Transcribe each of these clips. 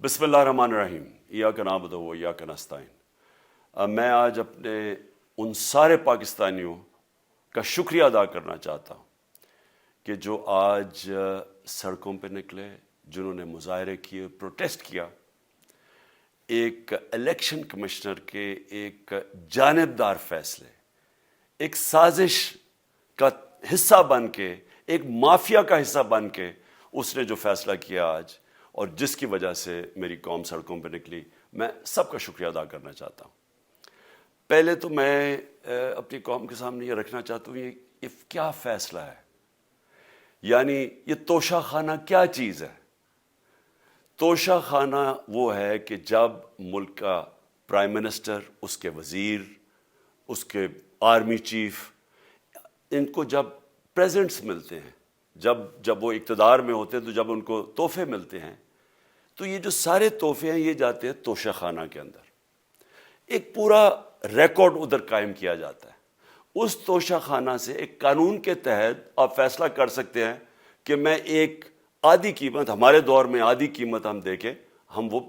بسم اللہ الرحمن الرحیم ایاک نعبد و ایاک نستعین۔ میں آج اپنے ان سارے پاکستانیوں کا شکریہ ادا کرنا چاہتا ہوں کہ جو آج سڑکوں پہ نکلے، جنہوں نے مظاہرے کیے، پروٹیسٹ کیا، ایک الیکشن کمشنر کے ایک جانبدار فیصلے، ایک سازش کا حصہ بن کے، ایک مافیا کا حصہ بن کے اس نے جو فیصلہ کیا آج، اور جس کی وجہ سے میری قوم سڑکوں پہ نکلی، میں سب کا شکریہ ادا کرنا چاہتا ہوں۔ پہلے تو میں اپنی قوم کے سامنے یہ رکھنا چاہتا ہوں یہ کیا فیصلہ ہے، یعنی یہ توشہ خانہ کیا چیز ہے؟ توشہ خانہ وہ ہے کہ جب ملک کا پرائم منسٹر، اس کے وزیر، اس کے آرمی چیف، ان کو جب پریزنٹس ملتے ہیں، جب وہ اقتدار میں ہوتے ہیں، تو جب ان کو تحفے ملتے ہیں، تو یہ جو سارے تحفے ہیں یہ جاتے ہیں توشہ خانہ کے اندر۔ ایک پورا ریکارڈ ادھر قائم کیا جاتا ہے۔ اس توشہ خانہ سے ایک قانون کے تحت آپ فیصلہ کر سکتے ہیں کہ میں ایک آدھی قیمت، ہمارے دور میں آدھی قیمت ہم دے کے ہم وہ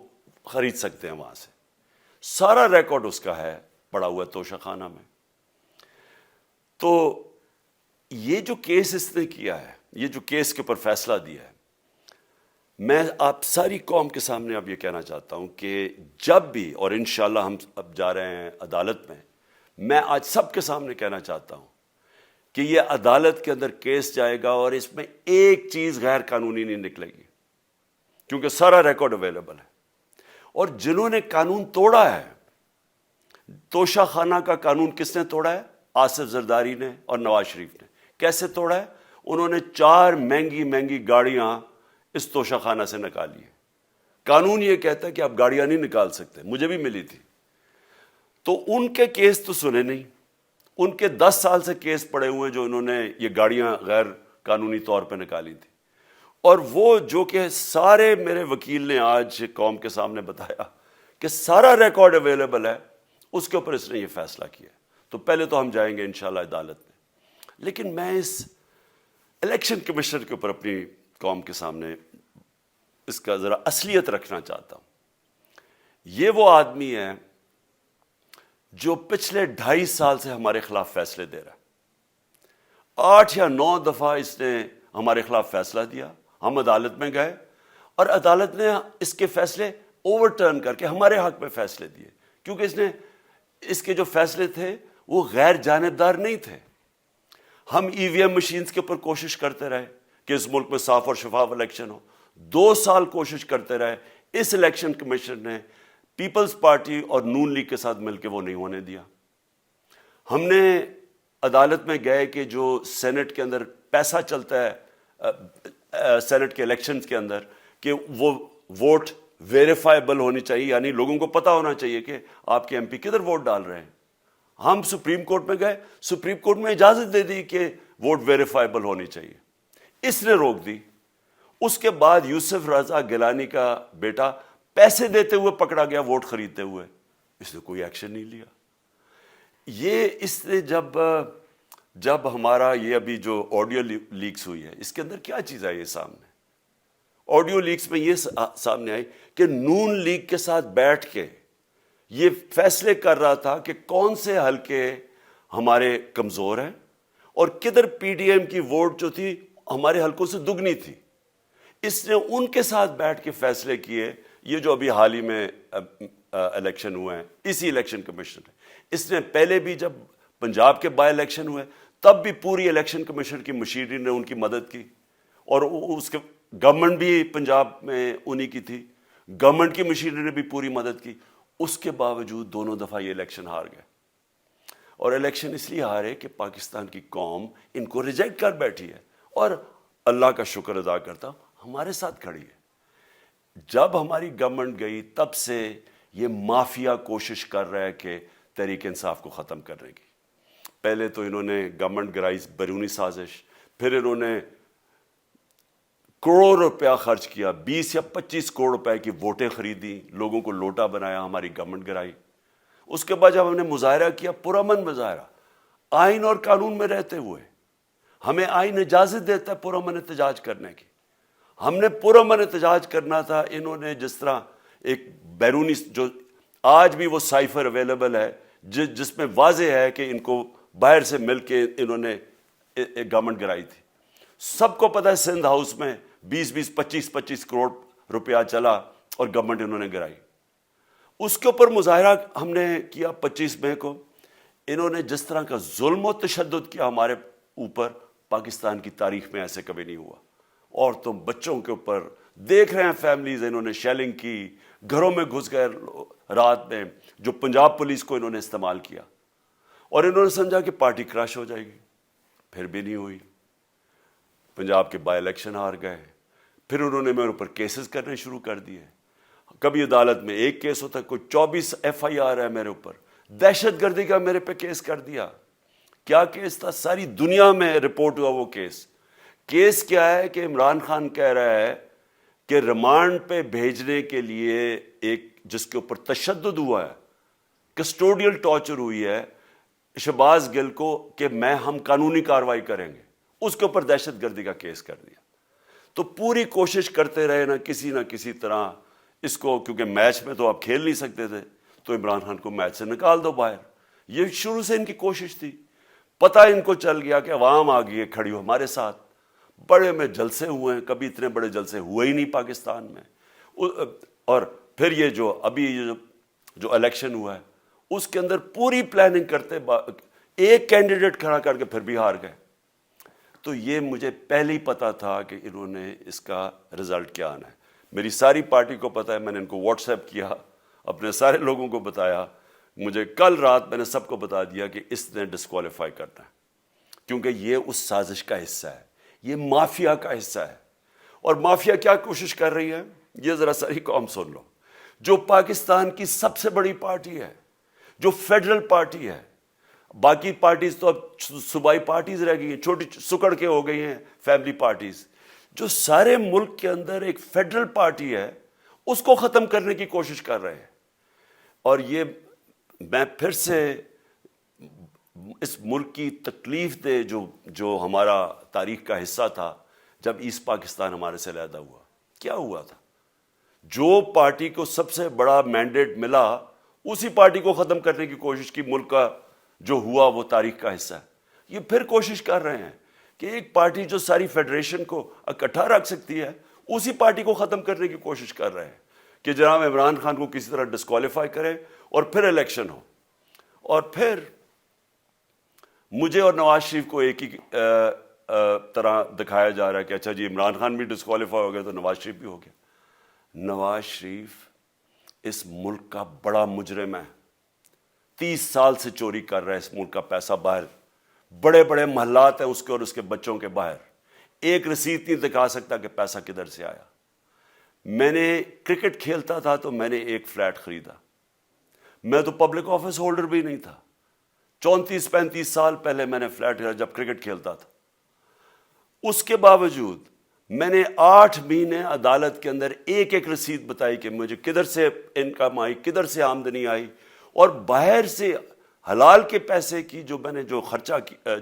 خرید سکتے ہیں وہاں سے۔ سارا ریکارڈ اس کا ہے پڑا ہوا ہے توشہ خانہ میں۔ تو یہ جو کیس اس نے کیا ہے، یہ جو کیس کے اوپر فیصلہ دیا ہے، میں آپ ساری قوم کے سامنے اب یہ کہنا چاہتا ہوں کہ جب بھی، اور انشاءاللہ ہم اب جا رہے ہیں عدالت میں آج سب کے سامنے کہنا چاہتا ہوں کہ یہ عدالت کے اندر کیس جائے گا اور اس میں ایک چیز غیر قانونی نہیں نکلے گی، کیونکہ سارا ریکارڈ اویلیبل ہے۔ اور جنہوں نے قانون توڑا ہے، توشہ خانہ کا قانون کس نے توڑا ہے؟ آصف زرداری نے اور نواز شریف نے۔ کیسے توڑا ہے؟ انہوں نے 4 مہنگی گاڑیاں اس توشہ خانہ سے نکالی ہیں۔ قانون یہ کہتا ہے کہ آپ گاڑیاں نہیں نکال سکتے، مجھے بھی ملی تھی۔ تو ان کے کیس تو سنے نہیں، ان کے 10 سال سے کیس پڑے ہوئے جو انہوں نے یہ گاڑیاں غیر قانونی طور پہ نکالی تھی۔ اور وہ جو کہ سارے میرے وکیل نے آج قوم کے سامنے بتایا کہ سارا ریکارڈ اویلیبل ہے، اس کے اوپر اس نے یہ فیصلہ کیا۔ تو پہلے تو ہم جائیں گے انشاءاللہ عدالت میں، لیکن میں اس الیکشن کمیشنر کے اوپر اپنی قوم کے سامنے اس کا ذرا اصلیت رکھنا چاہتا ہوں۔ یہ وہ آدمی ہے جو پچھلے 2.5 سال سے ہمارے خلاف فیصلے دے رہا ہے۔ 8 یا 9 دفعہ اس نے ہمارے خلاف فیصلہ دیا، ہم عدالت میں گئے اور عدالت نے اس کے فیصلے اوور ٹرن کر کے ہمارے حق میں فیصلے دیے، کیونکہ اس کے جو فیصلے تھے وہ غیر جانبدار نہیں تھے۔ ہم ای وی ایم مشینز کے اوپر کوشش کرتے رہے کہ اس ملک میں صاف اور شفاف الیکشن ہو، 2 سال کوشش کرتے رہے۔ اس الیکشن کمیشن نے پیپلز پارٹی اور نون لیگ کے ساتھ مل کے وہ نہیں ہونے دیا۔ ہم نے عدالت میں گئے کہ جو سینٹ کے اندر پیسہ چلتا ہے، سینٹ کے الیکشنز کے اندر، کہ وہ ووٹ ویریفائبل ہونی چاہیے، یعنی لوگوں کو پتہ ہونا چاہیے کہ آپ کے ایم پی کدھر ووٹ ڈال رہے ہیں۔ ہم سپریم کورٹ میں گئے، سپریم کورٹ میں اجازت دے دی کہ ووٹ ویریفائبل ہونی چاہیے، اس نے روک دی۔ اس کے بعد یوسف رضا گیلانی کا بیٹا پیسے دیتے ہوئے پکڑا گیا ووٹ خریدتے ہوئے، اس نے کوئی ایکشن نہیں لیا۔ یہ اس نے جب ہمارا یہ ابھی جو آڈیو لیکس ہوئی ہے، اس کے اندر کیا چیز آئی ہے سامنے؟ آڈیو لیکس میں یہ سامنے آئی کہ نون لیگ کے ساتھ بیٹھ کے یہ فیصلے کر رہا تھا کہ کون سے حلقے ہمارے کمزور ہیں اور کدھر پی ڈی ایم کی ووٹ جو تھی ہمارے حلقوں سے دگنی تھی۔ اس نے ان کے ساتھ بیٹھ کے فیصلے کیے۔ یہ جو ابھی حال ہی میں الیکشن ہوئے ہیں، اسی الیکشن کمیشن نے، اس نے پہلے بھی جب پنجاب کے بائی الیکشن ہوئے تب بھی پوری الیکشن کمیشن کی مشینری نے ان کی مدد کی، اور اس کے گورنمنٹ بھی پنجاب میں انہی کی تھی، گورنمنٹ کی مشینری نے بھی پوری مدد کی۔ اس کے باوجود دونوں دفعہ یہ الیکشن ہار گئے، اور الیکشن اس لیے ہارے کہ پاکستان کی قوم ان کو ریجیکٹ کر بیٹھی ہے، اور اللہ کا شکر ادا کرتا ہوں ہمارے ساتھ کھڑی ہے۔ جب ہماری گورنمنٹ گئی تب سے یہ مافیا کوشش کر رہا ہے کہ تحریک انصاف کو ختم کرنے کی۔ پہلے تو انہوں نے گورنمنٹ گرائی بیرونی سازش، پھر انہوں نے کروڑ روپیہ خرچ کیا، 20 یا 25 کروڑ روپے کی ووٹیں خریدی، لوگوں کو لوٹا بنایا، ہماری گورنمنٹ گرائی۔ اس کے بعد جب ہم نے مظاہرہ کیا، پرامن مظاہرہ، آئین اور قانون میں رہتے ہوئے، ہمیں آئین اجازت دیتا ہے پرامن احتجاج کرنے کی، ہم نے پرامن احتجاج کرنا تھا۔ انہوں نے جس طرح ایک بیرونی جو آج بھی وہ سائفر اویلیبل ہے جس میں واضح ہے کہ ان کو باہر سے مل کے انہوں نے ایک گورنمنٹ گرائی تھی. سب کو پتہ ہے سندھ ہاؤس میں 20-25 کروڑ روپیہ چلا اور گورنمنٹ انہوں نے گرائی. اس کے اوپر مظاہرہ ہم نے کیا 25 مئی کو. انہوں نے جس طرح کا ظلم و تشدد کیا ہمارے اوپر پاکستان کی تاریخ میں ایسے کبھی نہیں ہوا. عورتوں بچوں کے اوپر دیکھ رہے ہیں فیملیز, انہوں نے شیلنگ کی, گھروں میں گھس گئے رات میں, جو پنجاب پولیس کو انہوں نے استعمال کیا, اور انہوں نے سمجھا کہ پارٹی کراش ہو جائے گی. پھر بھی نہیں ہوئی. پنجاب کے بائی الیکشن ہار گئے. پھر انہوں نے میرے اوپر کیسز کرنے شروع کر دیے. کبھی عدالت میں ایک کیس ہوتا ہے, کوئی 24 FIR ہے میرے اوپر. دہشت گردی کا میرے پہ کیس کر دیا. کیا کیس تھا؟ ساری دنیا میں رپورٹ ہوا وہ کیس. کیس کیا ہے کہ عمران خان کہہ رہا ہے کہ ریمانڈ پہ بھیجنے کے لیے ایک جس کے اوپر تشدد ہوا ہے, کسٹوڈیل ٹارچر ہوئی ہے شہباز گل کو, کہ ہم قانونی کارروائی کریں گے. اس کے اوپر دہشت گردی کا کیس کر دیا. تو پوری کوشش کرتے رہے نہ کسی طرح اس کو, کیونکہ میچ میں تو آپ کھیل نہیں سکتے تھے, تو عمران خان کو میچ سے نکال دو باہر. یہ شروع سے ان کی کوشش تھی. پتہ ان کو چل گیا کہ عوام آ گئی ہے کھڑی ہو ہمارے ساتھ. بڑے میں جلسے ہوئے ہیں, کبھی اتنے بڑے جلسے ہوئے ہی نہیں پاکستان میں. اور پھر یہ جو ابھی جو الیکشن ہوا ہے اس کے اندر پوری پلاننگ کرتے ایک کینڈیڈیٹ کھڑا کر کے پھر بھی ہار گئے. تو یہ مجھے پہلے ہی پتا تھا کہ انہوں نے اس کا رزلٹ کیا آنا ہے. میری ساری پارٹی کو پتا ہے, میں نے ان کو واٹس ایپ کیا, اپنے سارے لوگوں کو بتایا. مجھے کل رات میں نے سب کو بتا دیا کہ اس نے ڈسکوالیفائی کرنا ہے, کیونکہ یہ اس سازش کا حصہ ہے, یہ مافیا کا حصہ ہے. اور مافیا کیا کوشش کر رہی ہے یہ ذرا ساری قوم سن لو. جو پاکستان کی سب سے بڑی پارٹی ہے, جو فیڈرل پارٹی ہے, باقی پارٹیز تو اب صوبائی پارٹیز رہ گئی ہیں, چھوٹی سکڑ کے ہو گئی ہیں فیملی پارٹیز. جو سارے ملک کے اندر ایک فیڈرل پارٹی ہے اس کو ختم کرنے کی کوشش کر رہے ہیں. اور یہ میں پھر سے اس ملک کی تکلیف دے جو ہمارا تاریخ کا حصہ تھا, جب ایسٹ پاکستان ہمارے سے علیحدہ ہوا, کیا ہوا تھا؟ جو پارٹی کو سب سے بڑا مینڈیٹ ملا اسی پارٹی کو ختم کرنے کی کوشش کی. ملک کا جو ہوا وہ تاریخ کا حصہ ہے. یہ پھر کوشش کر رہے ہیں کہ ایک پارٹی جو ساری فیڈریشن کو اکٹھا رکھ سکتی ہے اسی پارٹی کو ختم کرنے کی کوشش کر رہے ہیں کہ جناب عمران خان کو کسی طرح ڈسکوالیفائی کرے اور پھر الیکشن ہو. اور پھر مجھے اور نواز شریف کو ایک ہی طرح دکھایا جا رہا ہے کہ اچھا جی عمران خان بھی ڈسکوالیفائی ہو گیا تو نواز شریف بھی ہو گیا. نواز شریف اس ملک کا بڑا مجرم ہے. 30 سال سے چوری کر رہا ہے اس ملک کا پیسہ باہر. بڑے بڑے محلات ہیں اس کے اور اس کے بچوں کے باہر. ایک رسید نہیں دکھا سکتا کہ پیسہ کدھر سے آیا. میں نے کرکٹ کھیلتا تھا تو میں نے ایک فلیٹ خریدا. میں تو پبلک آفس ہولڈر بھی نہیں تھا. 34-35 سال پہلے میں نے فلیٹ خریدا جب کرکٹ کھیلتا تھا. اس کے باوجود میں نے 8 مہینے عدالت کے اندر ایک ایک رسید بتائی کہ مجھے کدھر سے انکم آئی, کدھر سے آمدنی آئی, اور باہر سے حلال کے پیسے کی جو میں نے جو خرچہ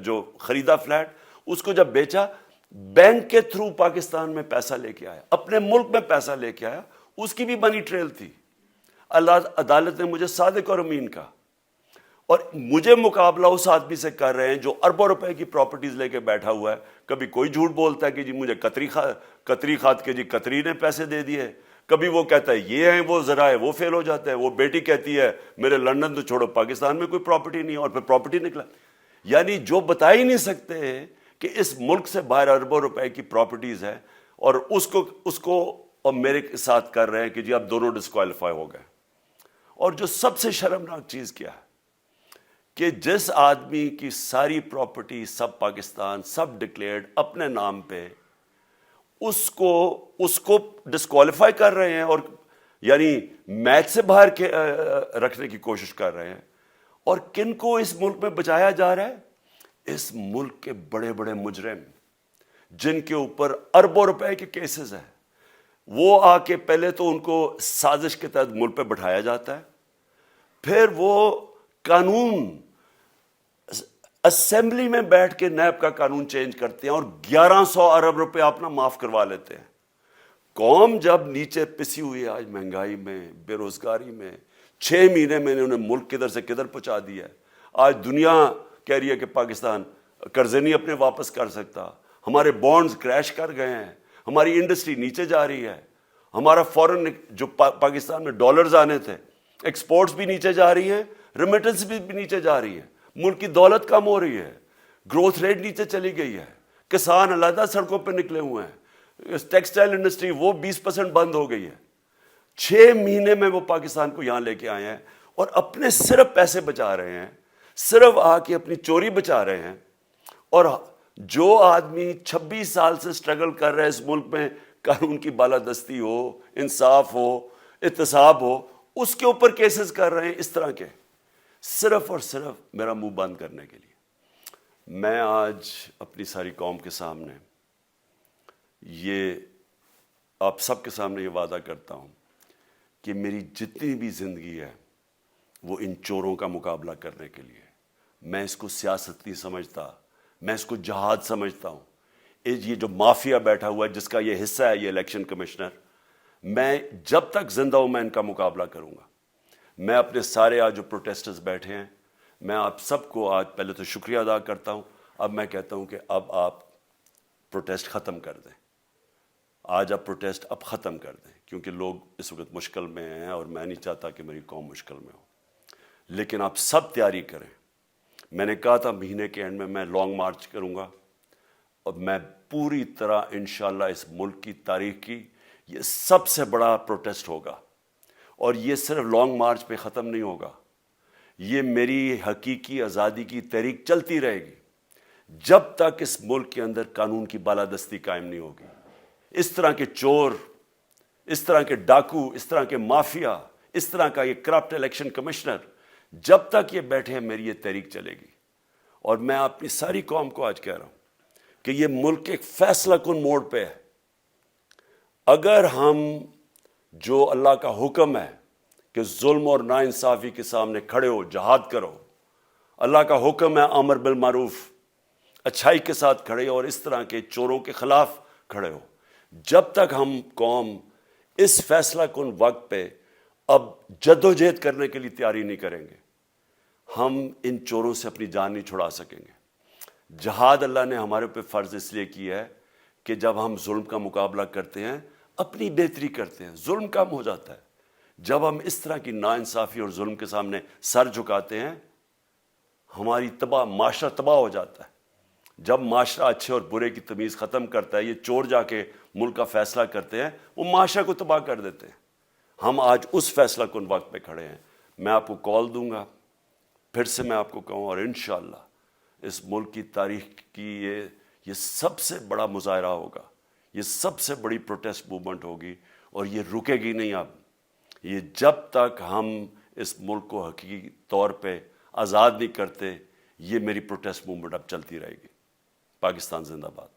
جو خریدا فلیٹ, اس کو جب بیچا بینک کے تھرو پاکستان میں پیسہ لے کے آیا, اپنے ملک میں پیسہ لے کے آیا. اس کی بھی منی ٹریل تھی. عدالت نے مجھے صادق اور امین کا, اور مجھے مقابلہ اس آدمی سے کر رہے ہیں جو اربوں روپے کی پراپرٹیز لے کے بیٹھا ہوا ہے. کبھی کوئی جھوٹ بولتا ہے کہ جی مجھے قطری کھاد کے جی قطری نے پیسے دے دیے, کبھی وہ کہتا ہے یہ ہیں وہ ذرائع, وہ فیل ہو جاتا ہے. وہ بیٹی کہتی ہے میرے لندن تو چھوڑو پاکستان میں کوئی پراپرٹی نہیں ہے, اور پھر پراپرٹی نکلا. یعنی جو بتا ہی نہیں سکتے کہ اس ملک سے باہر اربوں روپے کی پراپرٹیز ہے, اور اس کو اور میرے ساتھ کر رہے ہیں کہ جی آپ دونوں ڈسکوالیفائی ہو گئے. اور جو سب سے شرمناک چیز کیا ہے کہ جس آدمی کی ساری پراپرٹی سب پاکستان سب ڈکلیئرڈ اپنے نام پہ, اس کو ڈسکوالیفائی کر رہے ہیں, اور یعنی میچ سے باہر رکھنے کی کوشش کر رہے ہیں. اور کن کو اس ملک میں بچایا جا رہا ہے؟ اس ملک کے بڑے بڑے مجرم جن کے اوپر اربوں روپے کے کیسز ہیں, وہ آ کے پہلے تو ان کو سازش کے تحت ملک پہ بٹھایا جاتا ہے, پھر وہ قانون اسمبلی میں بیٹھ کے نیب کا قانون چینج کرتے ہیں اور 1100 ارب روپے اپنا معاف کروا لیتے ہیں. قوم جب نیچے پسی ہوئی ہے آج مہنگائی میں, بے روزگاری میں, 6 مہینے میں نے انہیں ملک کدھر سے کدھر پہنچا دیا ہے. آج دنیا کہہ رہی ہے کہ پاکستان قرضے نہیں اپنے واپس کر سکتا, ہمارے بانڈز کریش کر گئے ہیں, ہماری انڈسٹری نیچے جا رہی ہے, ہمارا فورن جو پاکستان میں ڈالرز آنے تھے ایکسپورٹس بھی نیچے جا رہی ہیں, ریمیٹنس بھی نیچے جا رہی ہے, ملک کی دولت کم ہو رہی ہے, گروتھ ریٹ نیچے چلی گئی ہے, کسان علیحدہ سڑکوں پہ نکلے ہوئے ہیں, ٹیکسٹائل انڈسٹری وہ 20% بند ہو گئی ہے. 6 مہینے میں وہ پاکستان کو یہاں لے کے آئے ہیں اور اپنے صرف پیسے بچا رہے ہیں, صرف آ کے اپنی چوری بچا رہے ہیں. اور جو آدمی 26 سال سے سٹرگل کر رہے ہیں اس ملک میں, قانون کی بالادستی ہو, انصاف ہو, احتساب ہو, اس کے اوپر کیسز کر رہے ہیں اس طرح کے, صرف اور صرف میرا منہ بند کرنے کے لیے. میں آج اپنی ساری قوم کے سامنے یہ آپ سب کے سامنے یہ وعدہ کرتا ہوں کہ میری جتنی بھی زندگی ہے وہ ان چوروں کا مقابلہ کرنے کے لیے. میں اس کو سیاست نہیں سمجھتا, میں اس کو جہاد سمجھتا ہوں. یہ جو مافیا بیٹھا ہوا ہے جس کا یہ حصہ ہے یہ الیکشن کمشنر, میں جب تک زندہ ہوں میں ان کا مقابلہ کروں گا. میں اپنے سارے آج جو پروٹیسٹرز بیٹھے ہیں, میں آپ سب کو آج پہلے تو شکریہ ادا کرتا ہوں. اب میں کہتا ہوں کہ اب آپ پروٹیسٹ ختم کر دیں. آج آپ پروٹیسٹ اب ختم کر دیں, کیونکہ لوگ اس وقت مشکل میں ہیں اور میں نہیں چاہتا کہ میری قوم مشکل میں ہو. لیکن آپ سب تیاری کریں. میں نے کہا تھا مہینے کے اینڈ میں لانگ مارچ کروں گا, اور میں پوری طرح انشاءاللہ اس ملک کی تاریخ کی یہ سب سے بڑا پروٹیسٹ ہوگا. اور یہ صرف لانگ مارچ پہ ختم نہیں ہوگا, یہ میری حقیقی آزادی کی تحریک چلتی رہے گی جب تک اس ملک کے اندر قانون کی بالادستی قائم نہیں ہوگی. اس طرح کے چور, اس طرح کے ڈاکو, اس طرح کے مافیا, اس طرح کا یہ کرپٹ الیکشن کمشنر, جب تک یہ بیٹھے ہیں میری یہ تحریک چلے گی. اور میں اپنی ساری قوم کو آج کہہ رہا ہوں کہ یہ ملک ایک فیصلہ کن موڑ پہ ہے. اگر ہم جو اللہ کا حکم ہے کہ ظلم اور ناانصافی کے سامنے کھڑے ہو, جہاد کرو, اللہ کا حکم ہے امر بالمعروف, اچھائی کے ساتھ کھڑے ہو اور اس طرح کے چوروں کے خلاف کھڑے ہو, جب تک ہم قوم اس فیصلہ کن وقت پہ اب جدوجہد کرنے کے لیے تیاری نہیں کریں گے, ہم ان چوروں سے اپنی جان نہیں چھڑا سکیں گے. جہاد اللہ نے ہمارے پہ فرض اس لیے کیا ہے کہ جب ہم ظلم کا مقابلہ کرتے ہیں اپنی بہتری کرتے ہیں, ظلم کم ہو جاتا ہے. جب ہم اس طرح کی ناانصافی اور ظلم کے سامنے سر جھکاتے ہیں ہماری معاشرہ تباہ ہو جاتا ہے. جب معاشرہ اچھے اور برے کی تمیز ختم کرتا ہے, یہ چور جا کے ملک کا فیصلہ کرتے ہیں, وہ معاشرہ کو تباہ کر دیتے ہیں. ہم آج اس فیصلہ کن وقت پہ کھڑے ہیں. میں آپ کو کال دوں گا, پھر سے میں آپ کو کہوں, اور انشاءاللہ اس ملک کی تاریخ کی یہ سب سے بڑا مظاہرہ ہوگا, یہ سب سے بڑی پروٹیسٹ موومنٹ ہوگی, اور یہ رکے گی نہیں. اب یہ جب تک ہم اس ملک کو حقیقی طور پہ آزاد نہیں کرتے, یہ میری پروٹیسٹ موومنٹ اب چلتی رہے گی. پاکستان زندہ باد.